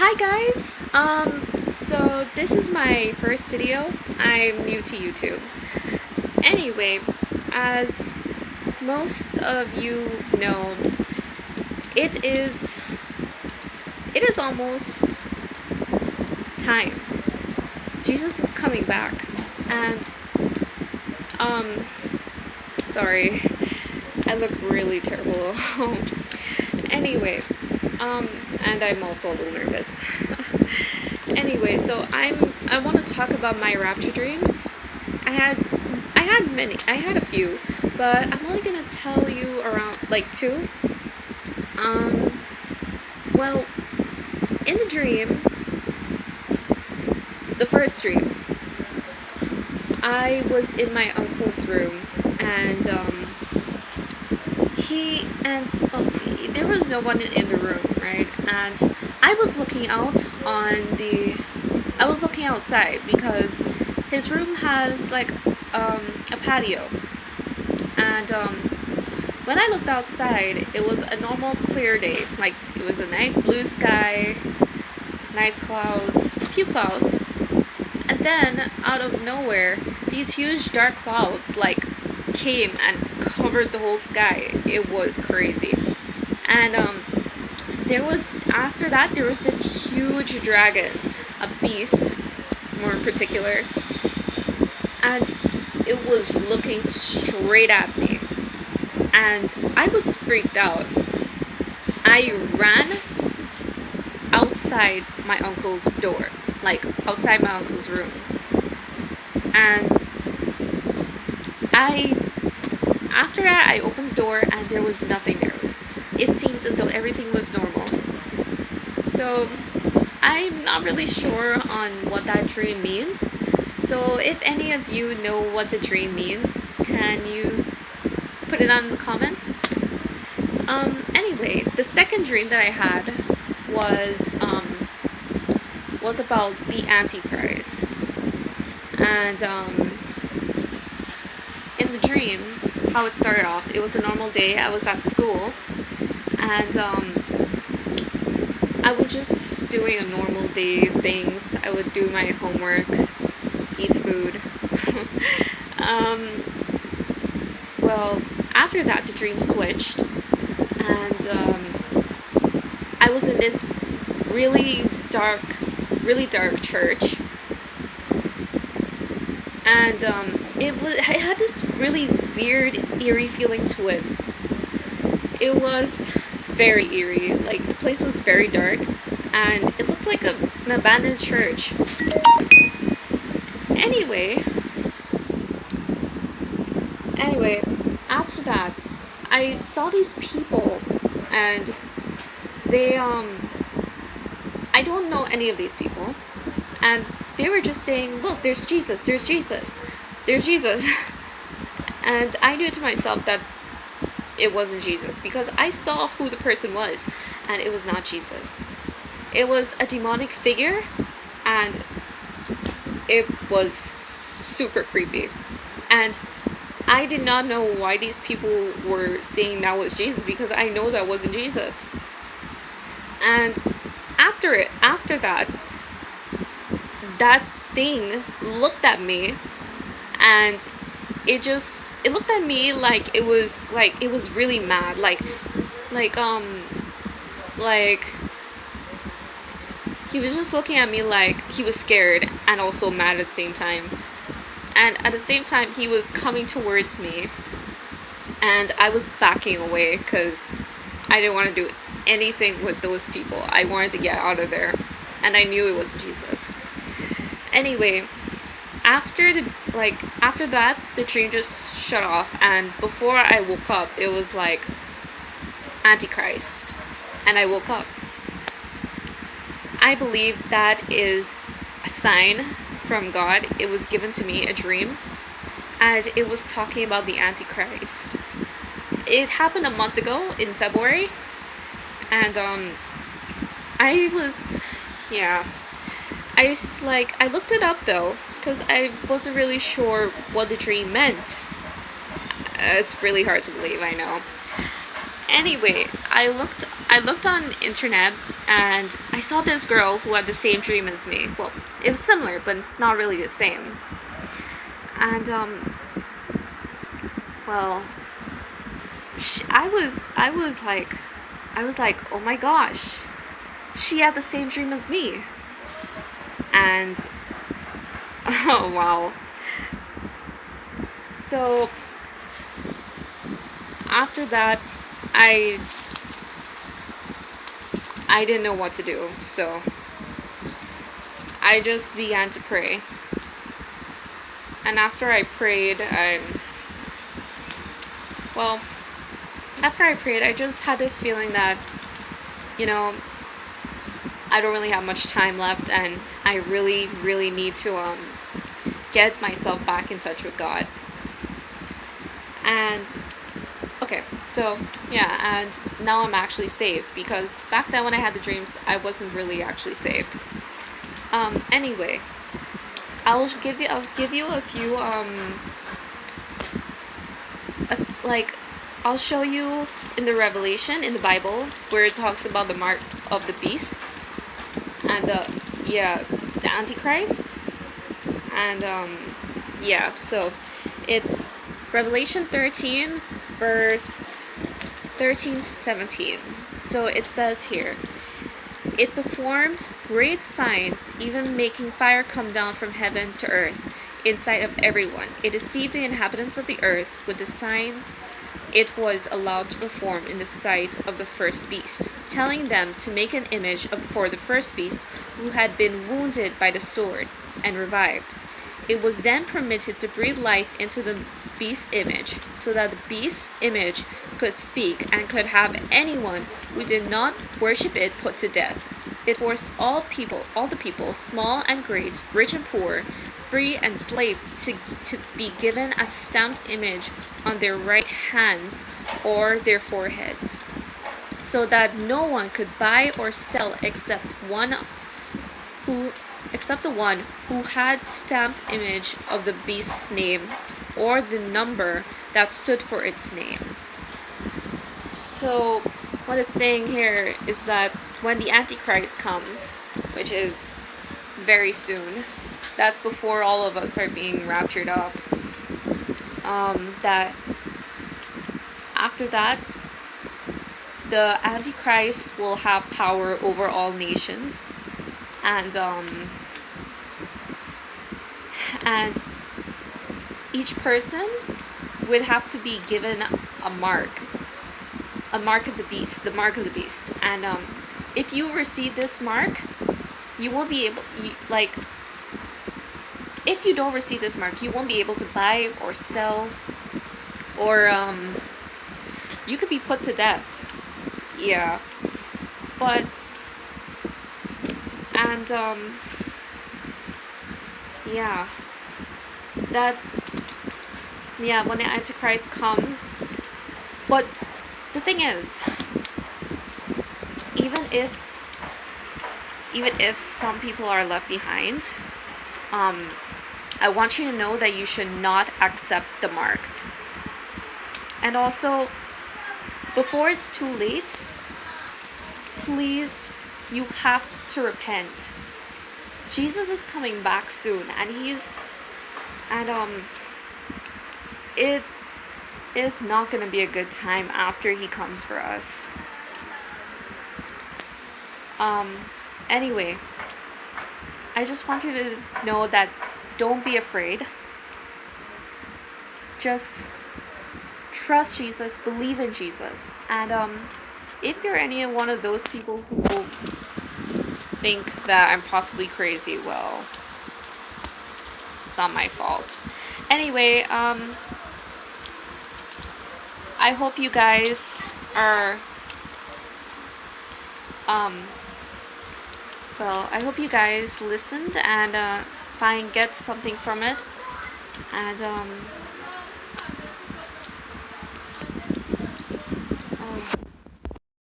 Hi guys! So this is my first video. I'm new to YouTube. Anyway, as most of you know, it is almost time. Jesus is coming back, and sorry, I look really terrible. Anyway, and I'm also a little nervous. Anyway, so I want to talk about my rapture dreams. I had a few, but I'm only gonna tell you around like two. Well, in the dream, the first dream, I was in my uncle's room, and there was no one in the room, right? And I was looking outside because his room has like a patio, and when I looked outside, it was a normal clear day. Like, it was a nice blue sky, nice clouds, a few clouds, and then out of nowhere, these huge dark clouds like came and covered the whole sky. It was crazy. And after that there was this huge dragon, a beast more in particular, and it was looking straight at me, and I was freaked out. I ran outside my uncle's door, like outside my uncle's room, and after that I opened the door and there was nothing there. It seemed as though everything was normal. So I'm not really sure on what that dream means. So if any of you know what the dream means, can you put it on in the comments? Anyway, the second dream that I had was about the Antichrist. And in the dream, how it started off, it was a normal day. I was at school, and I was just doing a normal day things. I would do my homework, eat food. Well, after that, the dream switched, and I was in this really dark church, and it had this really weird, eerie feeling to it. It was very eerie. Like, the place was very dark, and it looked like an abandoned church. Anyway, after that, I saw these people, and they I don't know any of these people, and they were just saying, "Look, there's Jesus, there's Jesus, there's Jesus." And I knew to myself that it wasn't Jesus, because I saw who the person was, and it was not Jesus. It was a demonic figure, and it was super creepy. And I did not know why these people were saying that was Jesus, because I know that wasn't Jesus. And after that thing looked at me, and it looked at me like it was really mad, like he was just looking at me like he was scared and also mad at the same time. And at the same time, he was coming towards me, and I was backing away because I didn't want to do anything with those people. I wanted to get out of there, and I knew it wasn't Jesus. Anyway, after that, the dream just shut off, and before I woke up, it was like Antichrist, and I woke up. I believe that is a sign from God. It was given to me, a dream, and it was talking about the Antichrist. It happened a month ago in February, and I looked it up though, because I wasn't really sure what the dream meant. It's really hard to believe, I know. Anyway, I looked I looked on internet and I saw this girl who had the same dream as me. Well, it was similar, but not really the same. And well, I was like, oh my gosh, she had the same dream as me. And oh wow. So after that, I didn't know what to do, so I just began to pray. And after I prayed, I just had this feeling that, you know, I don't really have much time left, and I really, really need to get myself back in touch with God. And okay, so yeah, and now I'm actually saved, because back then when I had the dreams, I wasn't really actually saved. Anyway, I'll give you a few I'll show you in the Revelation in the Bible where it talks about the mark of the beast and the Antichrist, and so it's Revelation 13 verse 13 to 17. So it says here, it performed great signs, even making fire come down from heaven to earth in sight of everyone. It deceived the inhabitants of the earth with the signs it was allowed to perform in the sight of the first beast, telling them to make an image for the first beast who had been wounded by the sword and revived. It was then permitted to breathe life into the beast's image, so that the beast's image could speak and could have anyone who did not worship it put to death. It forced all the people, small and great, rich and poor, free and slave, to be given a stamped image on their right hands or their foreheads, so that no one could buy or sell except the one who had stamped image of the beast's name or the number that stood for its name. So what it's saying here is that when the Antichrist comes, which is very soon, that's before all of us are being raptured up, that after that, the Antichrist will have power over all nations, and each person would have to be given a mark of the beast, and if you receive this mark, you won't be able, if you don't receive this mark, you won't be able to buy or sell, or you could be put to death. Yeah, but and when the Antichrist comes, but the thing is, even if some people are left behind, I want you to know that you should not accept the mark. And also, before it's too late, please, you have to repent. Jesus is coming back soon, and it is not going to be a good time after he comes for us. Anyway, I just want you to know that don't be afraid. Just trust Jesus, believe in Jesus. And if you're any one of those people who think that I'm possibly crazy, well, it's not my fault. Anyway, I hope you guys are I hope you guys listened and get something from it, and